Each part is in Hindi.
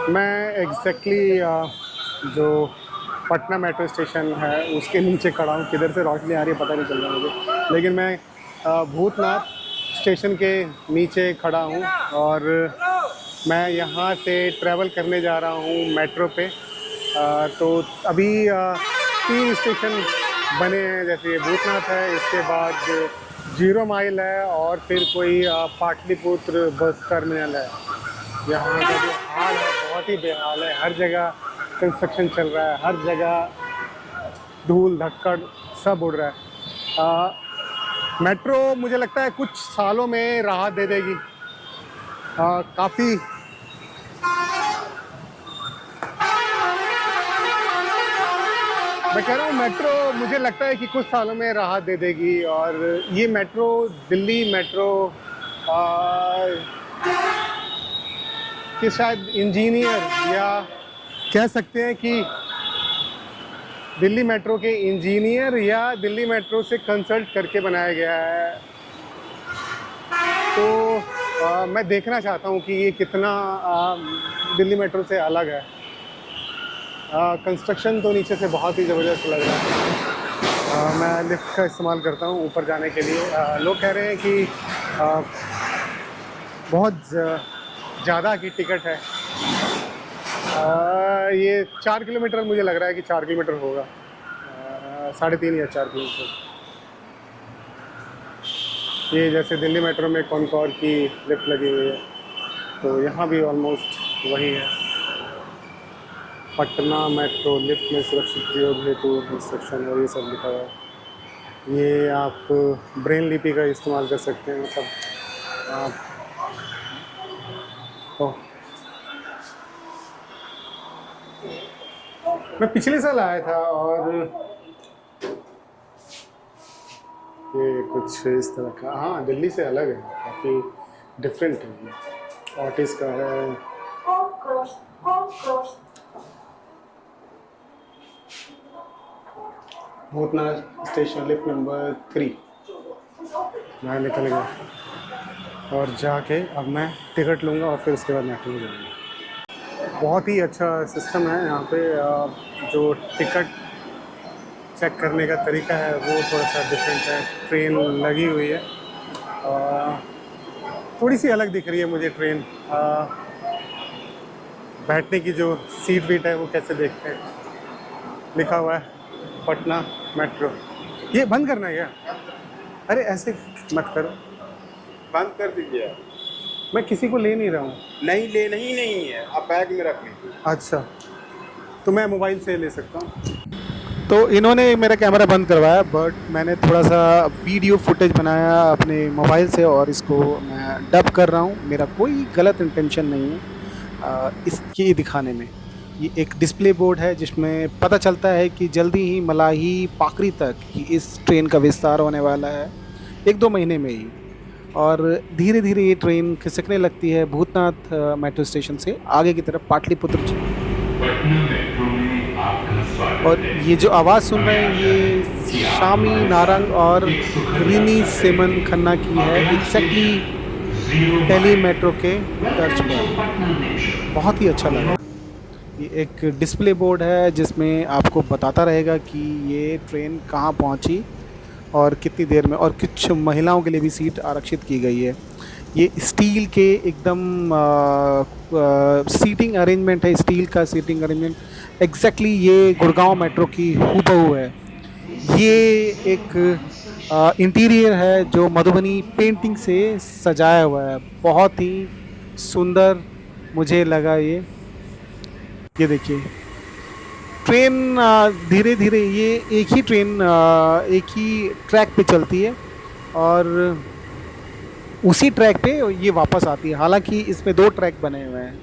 मैं जो पटना मेट्रो स्टेशन है उसके नीचे खड़ा हूँ। किधर से रोशनी आ रही है पता नहीं चल रहा मुझे, लेकिन मैं भूतनाथ स्टेशन के नीचे खड़ा हूँ और मैं यहाँ से ट्रैवल करने जा रहा हूँ मेट्रो पे। तो अभी 3 स्टेशन बने हैं, जैसे भूतनाथ है, इसके बाद जीरो माइल है और फिर कोई पाटलिपुत्र बस टर्मिनल है। यहाँ का जो हाल है बहुत ही बेहाल है। हर जगह कंस्ट्रक्शन चल रहा है, हर जगह धूल धक्कड़ सब उड़ रहा है। मेट्रो मुझे लगता है कुछ सालों में राहत दे देगी। काफ़ी मैं कह रहा हूँ मेट्रो मुझे लगता है कि कुछ सालों में राहत दे देगी। और ये मेट्रो दिल्ली मेट्रो कि शायद इंजीनियर या कह सकते हैं कि दिल्ली मेट्रो के इंजीनियर या दिल्ली मेट्रो से कंसल्ट करके बनाया गया है। तो मैं देखना चाहता हूँ कि ये कितना दिल्ली मेट्रो से अलग है। कंस्ट्रक्शन तो नीचे से बहुत ही ज़बरदस्त लग रहा है। मैं लिफ्ट का इस्तेमाल करता हूँ ऊपर जाने के लिए। लोग कह रहे हैं कि बहुत ज़्यादा की टिकट है। ये 4 किलोमीटर मुझे लग रहा है कि 4 किलोमीटर होगा, 3.5 या 4 किलोमीटर। ये जैसे दिल्ली मेट्रो में कॉनकॉर्ड की लिफ्ट लगी हुई है, तो यहाँ भी ऑलमोस्ट वही है। पटना मेट्रो लिफ्ट में सुरक्षित प्रयोग हेतु इंस्ट्रक्शन और ये सब लिखा हुआ है। ये आप ब्रेन लिपि का इस्तेमाल कर सकते हैं, मतलब आप मैं पिछले साल आया था और ये कुछ इस तरह का, हाँ दिल्ली से अलग है, काफ़ी डिफरेंट है। ऑटिस का है। भूतनाथ स्टेशन लिफ्ट नंबर 3 मैं निकल गया और जाके अब मैं टिकट लूँगा और फिर उसके बाद मेट्रो में जाऊँगा। बहुत ही अच्छा सिस्टम है यहाँ पे। जो टिकट चेक करने का तरीका है वो थोड़ा सा डिफरेंट है। ट्रेन लगी हुई है, थोड़ी सी अलग दिख रही है मुझे ट्रेन। बैठने की जो सीट वीट है वो कैसे देखते हैं, लिखा हुआ है पटना मेट्रो। ये बंद करना है क्या? अरे ऐसे मत करो, बंद कर दीजिए। मैं किसी को ले नहीं रहा हूँ। नहीं लेना ही नहीं है, आप बैग में रख लीजिए। अच्छा, तो मैं मोबाइल से ले सकता हूँ। तो इन्होंने मेरा कैमरा बंद करवाया, बट मैंने थोड़ा सा वीडियो फुटेज बनाया अपने मोबाइल से और इसको मैं डब कर रहा हूँ। मेरा कोई गलत इंटेंशन नहीं है इसके दिखाने में। ये एक डिस्प्ले बोर्ड है जिसमें पता चलता है कि जल्दी ही मलाही पाकरी तक कि इस ट्रेन का विस्तार होने वाला है 1-2 महीने में ही। और धीरे धीरे ये ट्रेन खिसकने लगती है भूतनाथ मेट्रो स्टेशन से आगे की तरफ पाटलिपुत्र। और ये जो आवाज़ सुन रहे हैं ये शामी नारंग और रीनी सेमन खन्ना की है, एग्जैक्टली दिल्ली मेट्रो के तर्ज पर। बहुत ही अच्छा लगा। ये एक डिस्प्ले बोर्ड है जिसमें आपको बताता रहेगा कि ये ट्रेन कहाँ पहुँची और कितनी देर में, और कुछ महिलाओं के लिए भी सीट आरक्षित की गई है। ये स्टील के एकदम सीटिंग अरेंजमेंट है, स्टील का सीटिंग अरेंजमेंट एग्जैक्टली ये गुड़गांव मेट्रो की हूबहू है। ये एक इंटीरियर है जो मधुबनी पेंटिंग से सजाया हुआ है, बहुत ही सुंदर मुझे लगा ये देखिए ट्रेन धीरे धीरे, ये एक ही ट्रेन एक ही ट्रैक पे चलती है और उसी ट्रैक पे ये वापस आती है। हालांकि इसमें 2 ट्रैक बने हुए हैं,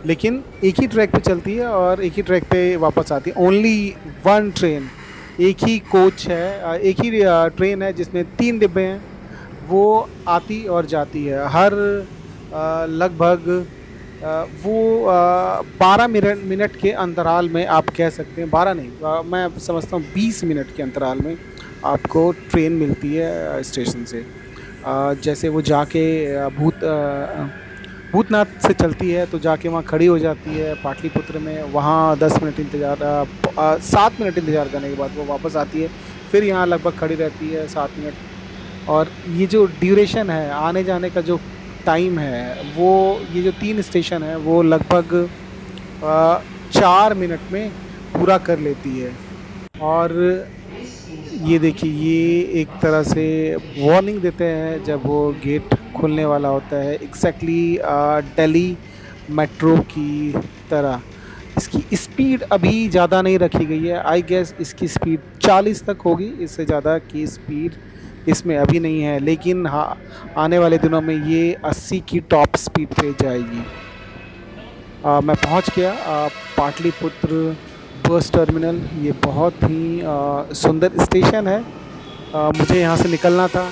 लेकिन एक ही ट्रैक पे चलती है और एक ही ट्रैक पे वापस आती है। ओनली 1 ट्रेन, एक ही कोच है, एक ही ट्रेन है जिसमें 3 डिब्बे हैं, वो आती और जाती है हर लगभग वो 12 मिनट के अंतराल में, आप कह सकते हैं 12 नहीं, मैं समझता हूँ 20 मिनट के अंतराल में आपको ट्रेन मिलती है स्टेशन से। जैसे वो जाके भूतनाथ से चलती है तो जाके वहाँ खड़ी हो जाती है पाटलिपुत्र में, वहाँ 10 मिनट इंतज़ार 7 मिनट इंतज़ार करने के बाद वो वापस आती है, फिर यहाँ लगभग खड़ी रहती है 7 मिनट। और ये जो ड्यूरेशन है आने जाने का जो टाइम है वो, ये जो 3 स्टेशन है वो लगभग 4 मिनट में पूरा कर लेती है। और ये देखिए, ये एक तरह से वार्निंग देते हैं जब वो गेट खुलने वाला होता है, एग्जैक्टली दिल्ली मेट्रो की तरह। इसकी स्पीड अभी ज़्यादा नहीं रखी गई है, आई गेस इसकी स्पीड 40 तक होगी, इससे ज़्यादा की स्पीड इसमें अभी नहीं है, लेकिन हाँ आने वाले दिनों में ये 80 की टॉप स्पीड पे जाएगी। मैं पहुंच गया पाटलिपुत्र बस टर्मिनल। ये बहुत ही सुंदर स्टेशन है। मुझे यहाँ से निकलना था।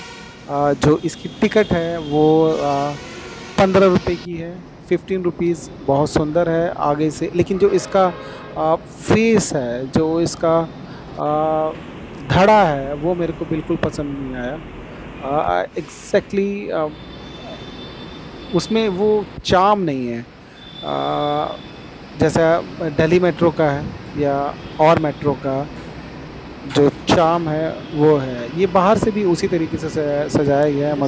जो इसकी टिकट है वो 15 रुपये की है, 15 रुपीज़। बहुत सुंदर है आगे से, लेकिन जो इसका फेस है, जो इसका धड़ा है, वो मेरे को बिल्कुल पसंद नहीं आया। एग्जैक्टली उसमें वो चार्म नहीं है जैसा दिल्ली मेट्रो का है या और मेट्रो का जो चार्म है वो है। ये बाहर से भी उसी तरीके से सजाया गया है,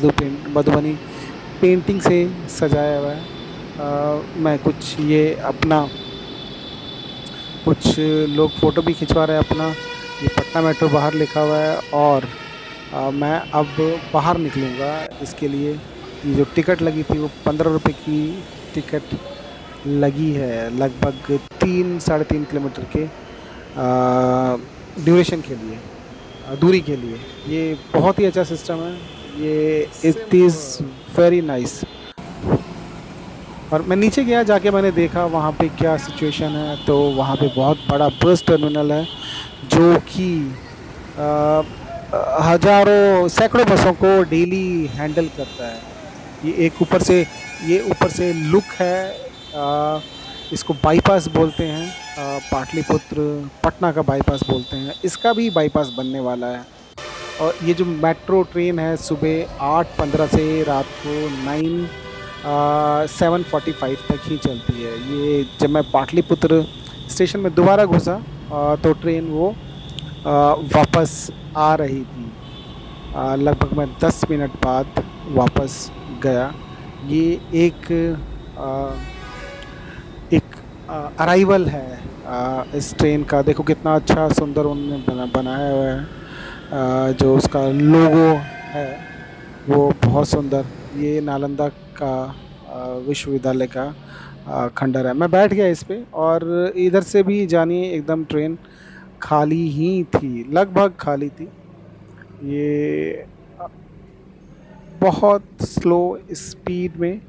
मधुबनी पेंटिंग से सजाया हुआ है। मैं कुछ ये अपना, कुछ लोग फ़ोटो भी खिंचवा रहे हैं अपना। ये पटना मेट्रो बाहर लिखा हुआ है और मैं अब बाहर निकलूँगा। इसके लिए ये जो टिकट लगी थी वो 15 रुपये की टिकट लगी है, लगभग 3-3.5 किलोमीटर के ड्यूरेशन के लिए, दूरी के लिए। ये बहुत ही अच्छा सिस्टम है, ये इट इज़ वेरी नाइस। और मैं नीचे गया, जाके मैंने देखा वहाँ पे क्या सिचुएशन है। तो वहाँ पे बहुत बड़ा बस टर्मिनल है जो कि हज़ारों सैकड़ों बसों को डेली हैंडल करता है। ये ऊपर से लुक है। इसको बाईपास बोलते हैं, पाटलिपुत्र पटना का बाईपास बोलते हैं। इसका भी बाईपास बनने वाला है। और ये जो मेट्रो ट्रेन है सुबह 8:15 से रात को 7:45 तक ही चलती है। ये जब मैं पाटलिपुत्र स्टेशन में दोबारा घुसा तो ट्रेन वो वापस आ रही थी। लगभग मैं 10 मिनट बाद वापस गया। ये एक अराइवल है इस ट्रेन का। देखो कितना अच्छा सुंदर उन्होंने बनाया हुआ है। जो उसका लोगो है वो बहुत सुंदर। ये नालंदा का विश्वविद्यालय का खंडर है। मैं बैठ गया इस पे और इधर से भी जानिए एकदम ट्रेन खाली ही थी, लगभग खाली थी। ये बहुत स्लो स्पीड में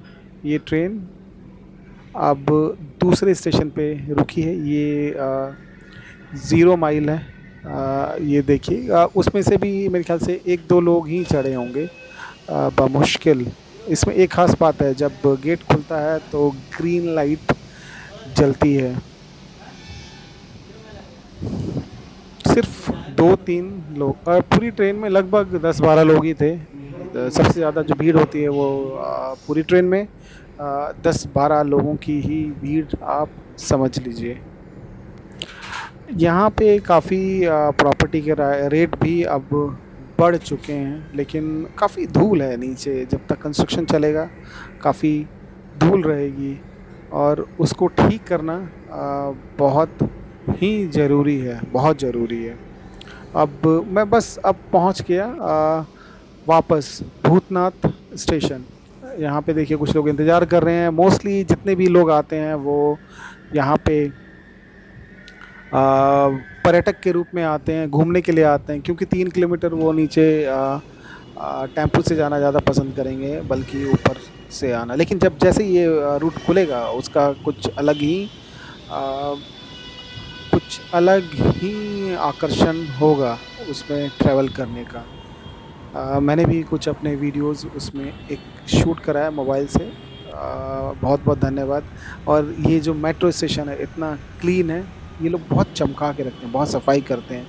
ये ट्रेन अब दूसरे स्टेशन पे रुकी है। ये 0 माइल है। ये देखिए, उसमें से भी मेरे ख्याल से 1-2 लोग ही चढ़े होंगे बमुश्किल। इसमें एक ख़ास बात है, जब गेट खुलता है तो ग्रीन लाइट जलती है। सिर्फ 2-3 लोग, और पूरी ट्रेन में लगभग 10-12 लोग ही थे। सबसे ज़्यादा जो भीड़ होती है वो पूरी ट्रेन में 10-12 लोगों की ही भीड़ आप समझ लीजिए। यहाँ पे काफ़ी प्रॉपर्टी के रेट भी अब बढ़ चुके हैं, लेकिन काफ़ी धूल है नीचे। जब तक कंस्ट्रक्शन चलेगा काफ़ी धूल रहेगी और उसको ठीक करना बहुत ही ज़रूरी है, बहुत ज़रूरी है। अब मैं बस अब पहुँच गया वापस भूतनाथ स्टेशन। यहाँ पे देखिए कुछ लोग इंतज़ार कर रहे हैं। मोस्टली जितने भी लोग आते हैं वो यहाँ पे पर्यटक के रूप में आते हैं, घूमने के लिए आते हैं, क्योंकि 3 किलोमीटर वो नीचे टेंपू से जाना ज़्यादा पसंद करेंगे बल्कि ऊपर से आना। लेकिन जब जैसे ये रूट खुलेगा उसका कुछ अलग ही आकर्षण होगा उसमें ट्रैवल करने का। मैंने भी कुछ अपने वीडियोस उसमें एक शूट कराया मोबाइल से। बहुत बहुत धन्यवाद। और ये जो मेट्रो स्टेशन है इतना क्लीन है, ये लोग बहुत चमका के रखते हैं, बहुत सफाई करते हैं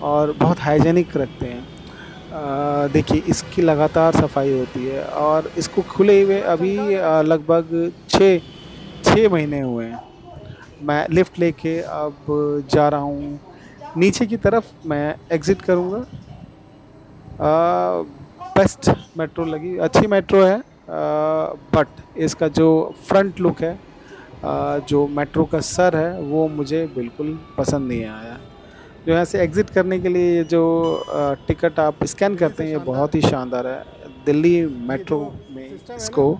और बहुत हाइजीनिक रखते हैं। देखिए इसकी लगातार सफाई होती है और इसको खुले हुए अभी लगभग 6 महीने हुए हैं। मैं लिफ्ट लेके अब जा रहा हूँ नीचे की तरफ। मैं एग्ज़िट करूँगा। बेस्ट मेट्रो लगी, अच्छी मेट्रो है, बट इसका जो फ्रंट लुक है, जो मेट्रो का सर है, वो मुझे बिल्कुल पसंद नहीं आया। जो यहाँ से एग्ज़िट करने के लिए ये जो टिकट आप स्कैन करते हैं, ये बहुत ही शानदार है। दिल्ली मेट्रो में इसको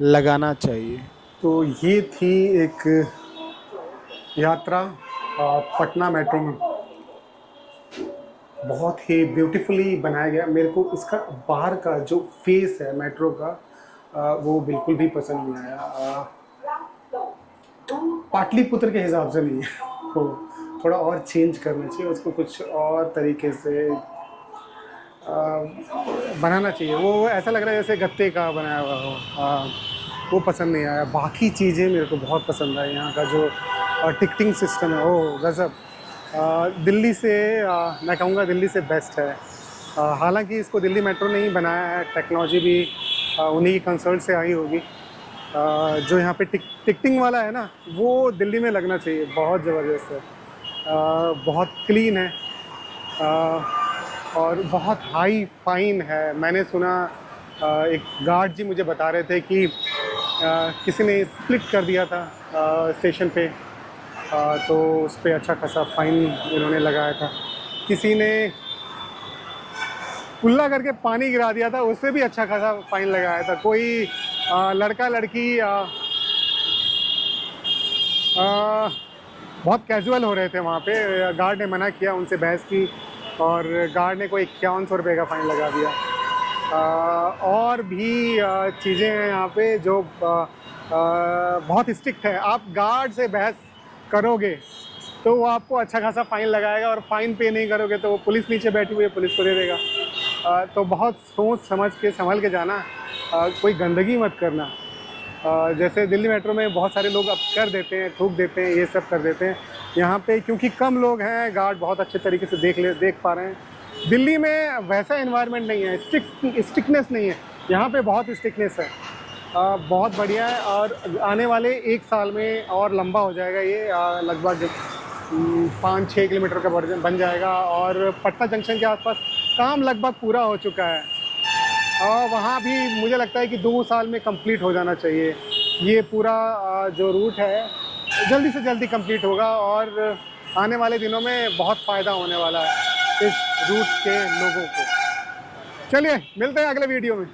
लगाना चाहिए। तो ये थी एक यात्रा पटना मेट्रो में। बहुत ही ब्यूटीफुली बनाया गया। मेरे को इसका बाहर का जो फेस है मेट्रो का, वो बिल्कुल भी पसंद नहीं आया। पाटलिपुत्र के हिसाब से नहीं है। तो थोड़ा और चेंज करना चाहिए उसको, कुछ और तरीके से बनाना चाहिए। वो ऐसा लग रहा है जैसे गत्ते का बनाया हुआ हो। वो पसंद नहीं आया। बाकी चीज़ें मेरे को बहुत पसंद आई। यहाँ का जो टिकटिंग सिस्टम है, वो गज़ब। दिल्ली से मैं कहूँगा दिल्ली से बेस्ट है। हालांकि इसको दिल्ली मेट्रो ने ही बनाया है, टेक्नोलॉजी भी उन्हीं की कंसर्ट से आई होगी। जो यहाँ पे टिकटिंग वाला है ना, वो दिल्ली में लगना चाहिए। बहुत ज़बरदस्त है, बहुत क्लीन है, और बहुत हाई फाइन है। मैंने सुना, एक गार्ड जी मुझे बता रहे थे कि किसी ने स्प्लिट कर दिया था स्टेशन पे, तो उस पर अच्छा खासा फ़ाइन इन्होंने लगाया था। किसी ने कुल्ला करके पानी गिरा दिया था, उस पर भी अच्छा खासा फ़ाइन लगाया था। कोई लड़का लड़की बहुत कैजुअल हो रहे थे वहाँ पे। गार्ड ने मना किया, उनसे बहस की, और गार्ड ने कोई 5100 रुपये का फ़ाइन लगा दिया। और भी चीज़ें हैं यहाँ पे जो बहुत स्ट्रिक्ट है। आप गार्ड से बहस करोगे तो वो आपको अच्छा खासा फ़ाइन लगाएगा, और फ़ाइन पे नहीं करोगे तो वो पुलिस नीचे बैठी हुई है, पुलिस को दे देगा। तो बहुत सोच समझ के संभल के जाना। कोई गंदगी मत करना। जैसे दिल्ली मेट्रो में बहुत सारे लोग अब कर देते हैं, थूक देते हैं, ये सब कर देते हैं। यहाँ पे क्योंकि कम लोग हैं, गार्ड बहुत अच्छे तरीके से देख पा रहे हैं। दिल्ली में वैसा एनवायरनमेंट नहीं है, स्ट्रिक्टनेस नहीं है। यहाँ पे बहुत स्ट्रिक्टनेस है। बहुत बढ़िया है, और आने वाले 1 साल में और लंबा हो जाएगा ये। लगभग 5-6 किलोमीटर का बन जाएगा, और पटना जंक्शन के आसपास काम लगभग पूरा हो चुका है। और वहाँ भी मुझे लगता है कि 2 साल में कंप्लीट हो जाना चाहिए। ये पूरा जो रूट है जल्दी से जल्दी कंप्लीट होगा, और आने वाले दिनों में बहुत फ़ायदा होने वाला है इस रूट के लोगों को। चलिए मिलते हैं अगले वीडियो में।